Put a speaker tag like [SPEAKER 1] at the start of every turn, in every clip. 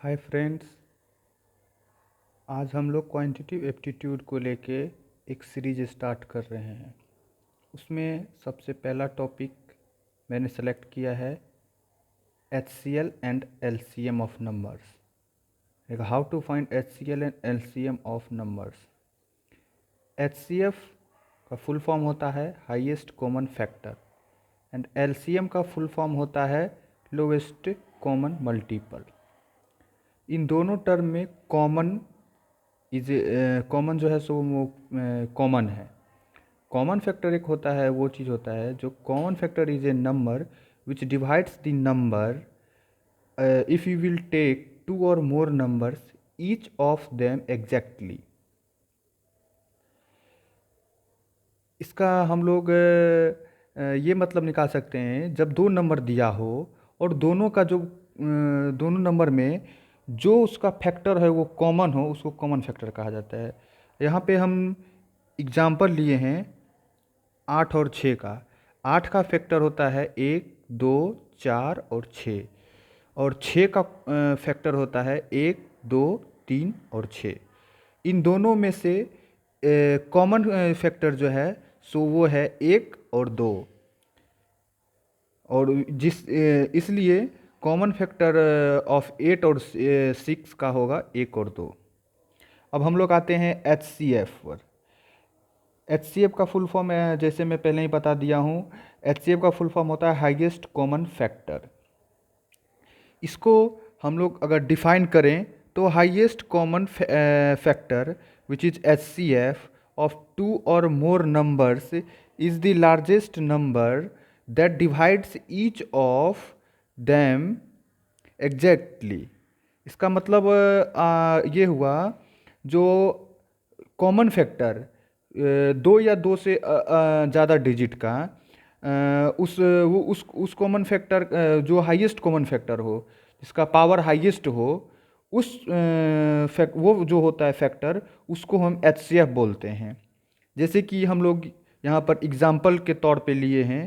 [SPEAKER 1] Hi friends, आज हम लोग क्वांटिटेटिव एप्टीट्यूड को लेके एक सीरीज स्टार्ट कर रहे हैं। उसमें सबसे पहला टॉपिक मैंने सेलेक्ट किया है HCl and LCM of numbers. How to find HCl and LCM of numbers. HCF का फुल फॉर्म होता है highest common factor and LCM का फुल फॉर्म होता है लोवेस्ट कॉमन मल्टीपल। इन दोनों टर्म में कॉमन जो है सो वो कॉमन है। कॉमन फैक्टर एक होता है, वो चीज़ होता है जो common factor is a number which divides the number if you will take two और more numbers each of them exactly. इसका हम लोग ये मतलब निकाल सकते हैं, जब दो नंबर दिया हो और दोनों का जो दोनों नंबर में जो उसका फैक्टर है वो कॉमन हो, उसको कॉमन फैक्टर कहा जाता है। यहाँ पे हम एग्जाम्पल लिए हैं 8 और 6 का। 8 का फैक्टर होता है 1, 2, 4 और 6, और 6 का फैक्टर होता है 1, 2, 3 और 6। इन दोनों में से कॉमन फैक्टर जो है सो वो है 1 और 2, और इसलिए कॉमन फैक्टर ऑफ 8 और 6 का होगा 1 और 2। अब हम लोग आते हैं HCF पर। HCF का फुल फॉर्म जैसे मैं पहले ही बता दिया हूँ, HCF का फुल फॉर्म होता है हाईएस्ट कॉमन फैक्टर। इसको हम लोग अगर डिफाइन करें तो highest common factor which is HCF of two or more numbers is the largest number that divides each of them exactly। इसका मतलब ये हुआ, जो कॉमन फैक्टर दो या दो से ज़्यादा डिजिट का उस कॉमन फैक्टर जो हाईएस्ट कॉमन फैक्टर हो, जिसका पावर हाईएस्ट हो, उस वो जो होता है फैक्टर, उसको हम HCF बोलते हैं। जैसे कि हम लोग यहाँ पर एग्जाम्पल के तौर पे लिए हैं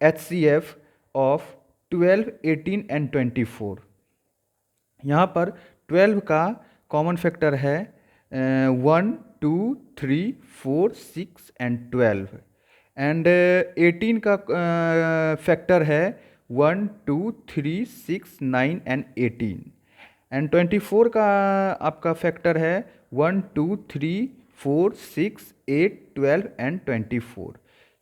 [SPEAKER 1] HCF ऑफ 12, 18 एंड 24। यहाँ पर 12 का कॉमन फैक्टर है 1, 2, 3, 4, 6 एंड 12, एंड 18 का फैक्टर है 1, 2, 3, 6, 9 एंड 18, एंड 24 का आपका फैक्टर है 1, 2, 3, 4, 6, 8, 12 एंड 24।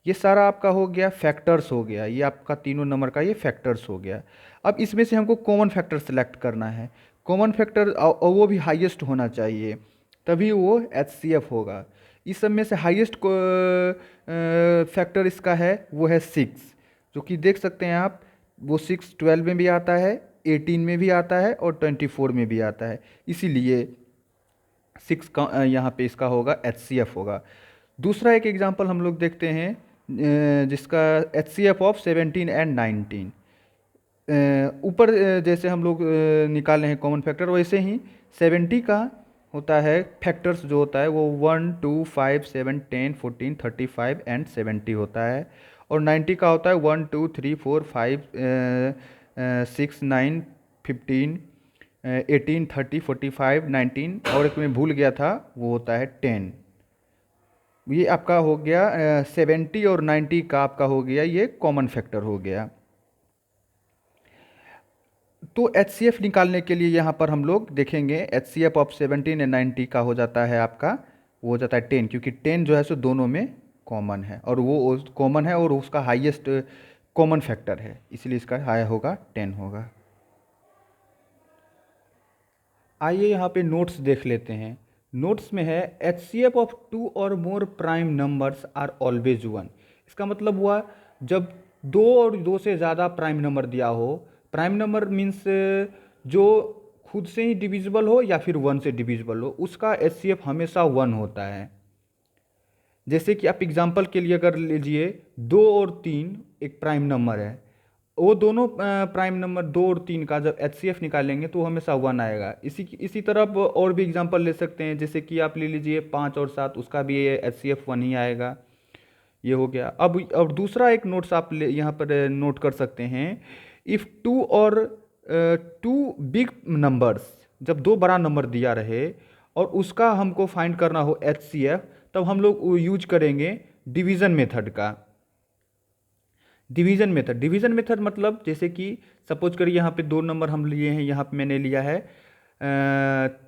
[SPEAKER 1] ये सारा आपका हो गया फैक्टर्स हो गया, ये आपका तीनों नंबर का ये फैक्टर्स हो गया। अब इसमें से हमको कॉमन फैक्टर सेलेक्ट करना है। कॉमन फैक्टर और वो भी हाईएस्ट होना चाहिए, तभी वो HCF होगा। इस सब में से हाईएस्ट फैक्टर इसका है वो है 6, जो कि देख सकते हैं आप, वो 6 12 में भी आता है, 18 में भी आता है और 24 में भी आता है, इसीलिए 6 का यहाँ पे इसका होगा HCF होगा। दूसरा एक एग्जांपल हम लोग देखते हैं जिसका HCF ऑफ 17 एंड 19। ऊपर जैसे हम लोग निकाले हैं कॉमन फैक्टर, वैसे ही 70 का होता है फैक्टर्स जो होता है वो 1, 2, 5, 7, 10, 14, 35 एंड 70 होता है, और 90 का होता है 1, 2, 3, 4, 5, 6, 9, 15, 18, 30, 45, 19, और एक मैं भूल गया था वो होता है 10। ये आपका हो गया 70 और 90 का आपका हो गया ये कॉमन फैक्टर हो गया। तो HCF निकालने के लिए यहाँ पर हम लोग देखेंगे HCF ऑफ 17 एंड 90 का हो जाता है आपका, वो हो जाता है 10, क्योंकि 10 जो है सो दोनों में कॉमन है, और वो कॉमन है और उसका हाईएस्ट कॉमन फैक्टर है, इसलिए इसका हाई होगा 10 होगा। आइए यहाँ पे नोट्स देख लेते हैं। नोट्स में है HCF ऑफ 2 और more prime numbers are always 1। इसका मतलब हुआ जब 2 और 2 से ज़्यादा प्राइम नंबर दिया हो, प्राइम नंबर मीन्स जो खुद से ही डिविजिबल हो या फिर 1 से डिविजिबल हो, उसका HCF हमेशा 1 होता है। जैसे कि आप एग्जांपल के लिए अगर लीजिए 2 और 3 एक प्राइम नंबर है, वो दोनों प्राइम नंबर 2 और 3 का जब HCF निकालेंगे तो हमेशा 1 आएगा। इसी तरह आप और भी एग्जांपल ले सकते हैं, जैसे कि आप ले लीजिए 5 और 7, उसका भी HCF 1 ही आएगा। ये हो गया। अब दूसरा एक नोट्स आप यहाँ पर नोट कर सकते हैं, इफ़ 2 और 2 बिग नंबर्स जब दो बड़ा नंबर दिया रहे और उसका हमको फाइंड करना हो HCF, तब हम लोग यूज करेंगे डिवीज़न मेथड का। डिवीज़न मेथड मतलब जैसे कि सपोज करिए यहाँ पे दो नंबर हम लिए हैं, यहाँ पे मैंने लिया है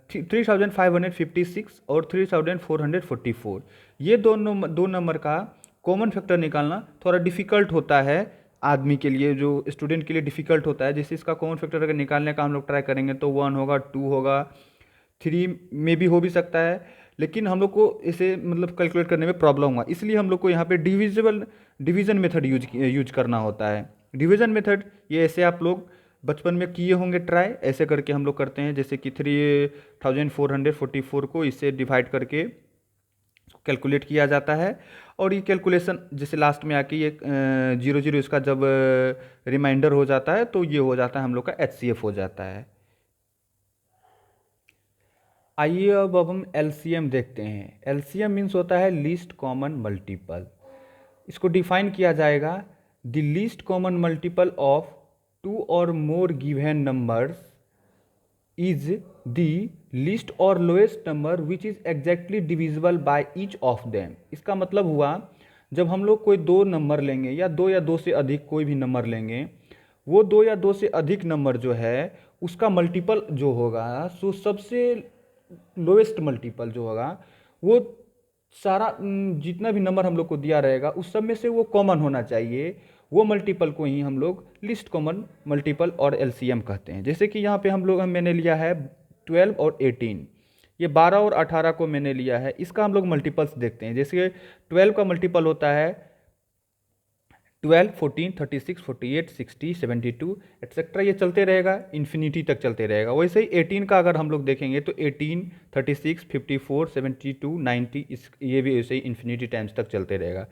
[SPEAKER 1] 3556 और 3444। ये दो नंबर का कॉमन फैक्टर निकालना थोड़ा डिफ़िकल्ट होता है आदमी के लिए, जो स्टूडेंट के लिए डिफ़िकल्ट होता है। जैसे इसका कॉमन फैक्टर अगर निकालने का हम लोग ट्राई करेंगे तो 1 होगा, 2 होगा, 3 में भी हो भी सकता है, लेकिन हम लोग को इसे मतलब कैलकुलेट करने में प्रॉब्लम हुआ, इसलिए हम लोग को यहाँ पे डिवीज़न मेथड यूज करना होता है। डिवीज़न मेथड ये ऐसे आप लोग बचपन में किए होंगे ट्राई, ऐसे करके हम लोग करते हैं। जैसे कि 3444 को इससे डिवाइड करके कैलकुलेट किया जाता है, और ये कैलकुलेशन जैसे लास्ट में आके ये 0 0 इसका जब रिमाइंडर हो जाता है तो ये हो जाता है हम लोग का HCF हो जाता है। आइए अब हम LCM देखते हैं। LCM मीन्स होता है लीस्ट कॉमन मल्टीपल। इसको डिफाइन किया जाएगा, the least common multiple of 2 और more given numbers is the least और lowest number which is exactly divisible by each of them. इसका मतलब हुआ, जब हम लोग कोई दो नंबर लेंगे या दो से अधिक कोई भी नंबर लेंगे, वो दो या दो से अधिक नंबर जो है उसका मल्टीपल जो होगा, सो सबसे लोएस्ट मल्टीपल जो होगा वो सारा जितना भी नंबर हम लोग को दिया रहेगा उस सब में से वो कॉमन होना चाहिए। वो मल्टीपल को ही हम लोग लिस्ट कॉमन मल्टीपल और LCM कहते हैं। जैसे कि यहाँ पे मैंने लिया है 12 और 18, ये 12 और 18 को मैंने लिया है। इसका हम लोग मल्टीपल्स देखते हैं। जैसे 12 का मल्टीपल होता है 12, 14, 36, 48, 60, 72 एट्सेट्रा, ये चलते रहेगा, इन्फिनिटी तक चलते रहेगा। वैसे ही 18 का अगर हम लोग देखेंगे तो 18, 36, 54, 72, 90, ये भी वैसे ही इन्फिनिटी टाइम्स तक चलते रहेगा।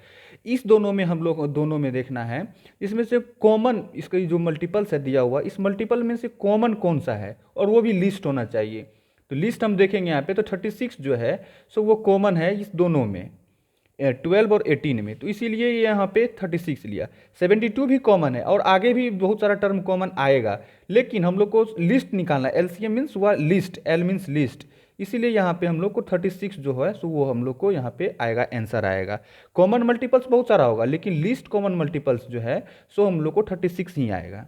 [SPEAKER 1] इस दोनों में हम लोग दोनों में देखना है, इसमें से कॉमन इसका जो मल्टीपल्स है दिया हुआ, इस मल्टीपल में से कॉमन कौन सा है, और वो भी लिस्ट होना चाहिए। तो लिस्ट हम देखेंगे यहाँ पे, तो 36 जो है सो वो कॉमन है इस दोनों में, 12 और 18 में, तो इसीलिए यहाँ पे 36 लिया। 72 भी कॉमन है और आगे भी बहुत सारा टर्म कॉमन आएगा, लेकिन हम लोग को लिस्ट निकालना है। LCM मीन्स हुआ लिस्ट, L मीन्स लिस्ट, इसीलिए यहाँ पे हम लोग को 36 जो है सो वो हम लोग को यहाँ पे आएगा, आंसर आएगा। कॉमन मल्टीपल्स बहुत सारा होगा, लेकिन लिस्ट कॉमन मल्टीपल्स जो है सो हम लोग को 36 ही आएगा।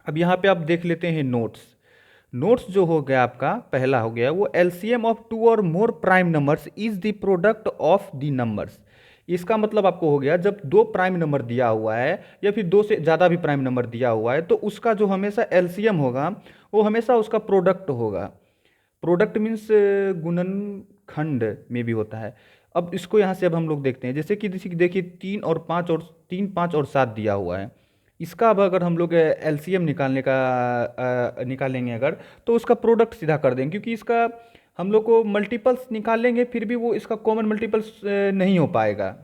[SPEAKER 1] अब यहाँ पे आप देख लेते हैं नोट्स जो हो गया आपका पहला हो गया वो LCM ऑफ 2 और more prime numbers is the product of the numbers. इसका मतलब आपको हो गया, जब दो प्राइम नंबर दिया हुआ है या फिर दो से ज़्यादा भी प्राइम नंबर दिया हुआ है तो उसका जो हमेशा LCM होगा वो हमेशा उसका प्रोडक्ट होगा। प्रोडक्ट मीन्स गुणनखंड में भी होता है। अब इसको यहाँ से अब हम लोग देखते हैं। जैसे कि देखिए 3 और 5 और 3, 5 और 7 दिया हुआ है। इसका अब अगर हम लोग LCM निकालेंगे अगर, तो उसका प्रोडक्ट सीधा कर देंगे, क्योंकि इसका हम लोग को मल्टीपल्स निकालेंगे फिर भी वो इसका कॉमन मल्टीपल्स नहीं हो पाएगा।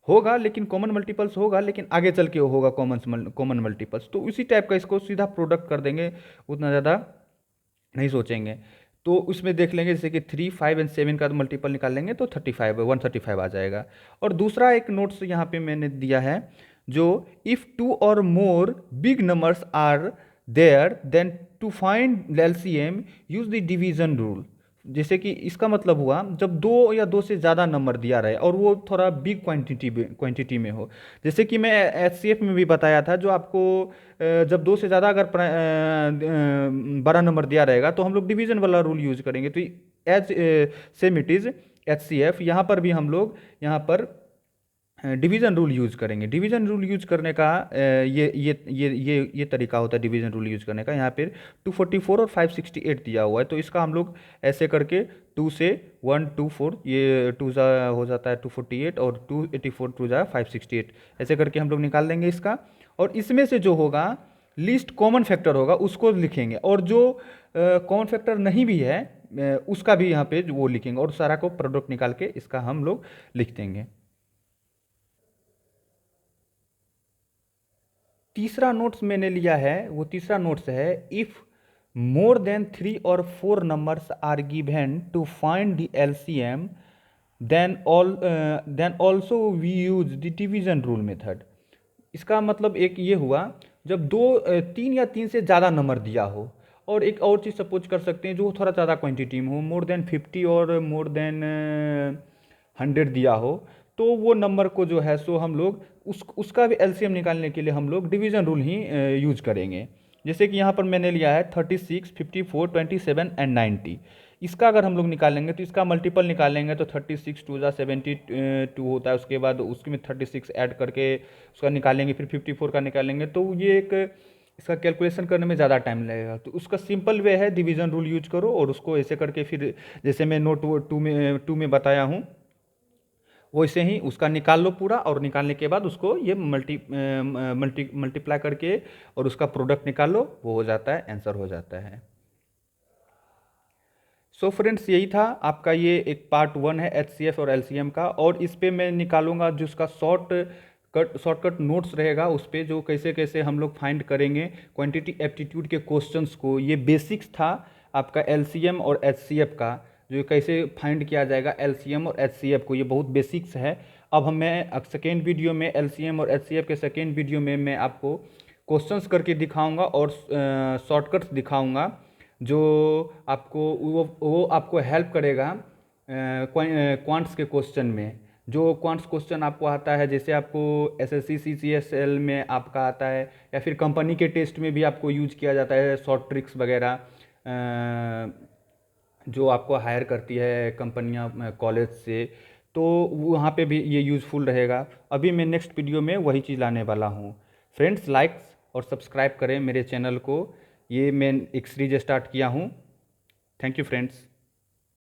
[SPEAKER 1] होगा लेकिन कॉमन मल्टीपल्स होगा, लेकिन आगे चल के होगा कॉमन मल्टीपल्स, तो उसी टाइप का इसको सीधा प्रोडक्ट कर देंगे, उतना ज़्यादा नहीं सोचेंगे। तो उसमें देख लेंगे जैसे कि 3, 5 एंड 7 का मल्टीपल निकाल लेंगे तो 35 135 आ जाएगा। और दूसरा एक नोट्स यहाँ पे मैंने दिया है, जो इफ़ 2 और more big numbers are there then to find LCM use the division rule. जैसे कि इसका मतलब हुआ, जब दो या दो से ज़्यादा नंबर दिया रहे और वो थोड़ा बिग क्वांटिटी में हो। जैसे कि मैं HCF में भी बताया था, जो आपको जब दो से ज़्यादा अगर बड़ा नंबर दिया रहेगा तो हम लोग डिवीज़न वाला रूल यूज करेंगे। तो as same it is HCF, यहाँ पर भी हम लोग यहाँ पर डिवीज़न रूल यूज़ करेंगे। डिवीज़न रूल यूज़ करने का ये तरीका होता है डिवीज़न रूल यूज़ करने का। यहाँ पर 244 और 568 दिया हुआ है, तो इसका हम लोग ऐसे करके 2 से 1 2 4, ये 2 हो जाता है 248 और 284 2 568, ऐसे करके हम लोग निकाल देंगे इसका। और इसमें से जो होगा लीस्ट कॉमन फैक्टर होगा उसको लिखेंगे, और जो कॉमन फैक्टर नहीं भी है उसका भी यहाँ पे वो लिखेंगे, और सारा को प्रोडक्ट निकाल के इसका हम लोग लिख देंगे। तीसरा नोट्स मैंने लिया है, वो तीसरा नोट्स है, इफ मोर देन 3 और 4 numbers are given to find the LCM then also we use the division rule method. इसका मतलब एक ये हुआ, जब 3 या 3 से ज़्यादा नंबर दिया हो और एक और चीज़ सपोज कर सकते हैं जो थोड़ा ज़्यादा क्वांटिटी में हो, मोर देन 50 और मोर देन 100 दिया हो, तो वो नंबर को जो है सो हम लोग उसका भी एलसीएम निकालने के लिए हम लोग डिवीज़न रूल ही यूज करेंगे। जैसे कि यहाँ पर मैंने लिया है 36, 54, 27 एंड 90। इसका अगर हम लोग निकालेंगे तो इसका मल्टीपल निकालेंगे तो 36 टू ज़ा 72 होता है, उसके बाद उसमें 36 ऐड करके उसका निकालेंगे, फिर 54 का निकालेंगे, तो ये एक इसका कैलकुलेशन करने में ज़्यादा टाइम लगेगा। तो उसका सिंपल वे है डिवीज़न रूल यूज करो और उसको ऐसे करके फिर जैसे मैं नोट 2 में बताया हूँ वैसे ही उसका निकाल लो पूरा, और निकालने के बाद उसको ये मल्टीप्लाई करके और उसका प्रोडक्ट निकाल लो, वो हो जाता है, आंसर हो जाता है। सो फ्रेंड्स, यही था आपका ये एक पार्ट 1 है एचसीएफ और एलसीएम का, और इस पे मैं निकालूंगा जो उसका शॉर्टकट नोट्स रहेगा, उस पे जो कैसे कैसे हम लोग फाइंड करेंगे क्वांटिटी एप्टीट्यूड के क्वेश्चंस को। ये बेसिक्स था आपका एलसीएम और एचसीएफ का, जो कैसे फाइंड किया जाएगा एलसीएम और एचसीएफ को, ये बहुत बेसिक्स है। अब मैं सेकेंड वीडियो में एलसीएम और एचसीएफ के सेकेंड वीडियो में मैं आपको क्वेश्चंस करके दिखाऊंगा और शॉर्टकट्स दिखाऊंगा, जो आपको वो आपको हेल्प करेगा क्वांट्स के क्वेश्चन में। जो क्वांट्स क्वेश्चन आपको आता है, जैसे आपको एसएससी सीजीएसएल में आपका आता है, या फिर कंपनी के टेस्ट में भी आपको यूज किया जाता है, शॉर्ट ट्रिक्स वगैरह जो आपको हायर करती है कंपनियां कॉलेज से, तो वहाँ पे भी ये यूज़फुल रहेगा। अभी मैं नेक्स्ट वीडियो में वही चीज़ लाने वाला हूँ। फ्रेंड्स, लाइक्स और सब्सक्राइब करें मेरे चैनल को। ये मैं एक सीरीज स्टार्ट किया हूँ। Thank you friends.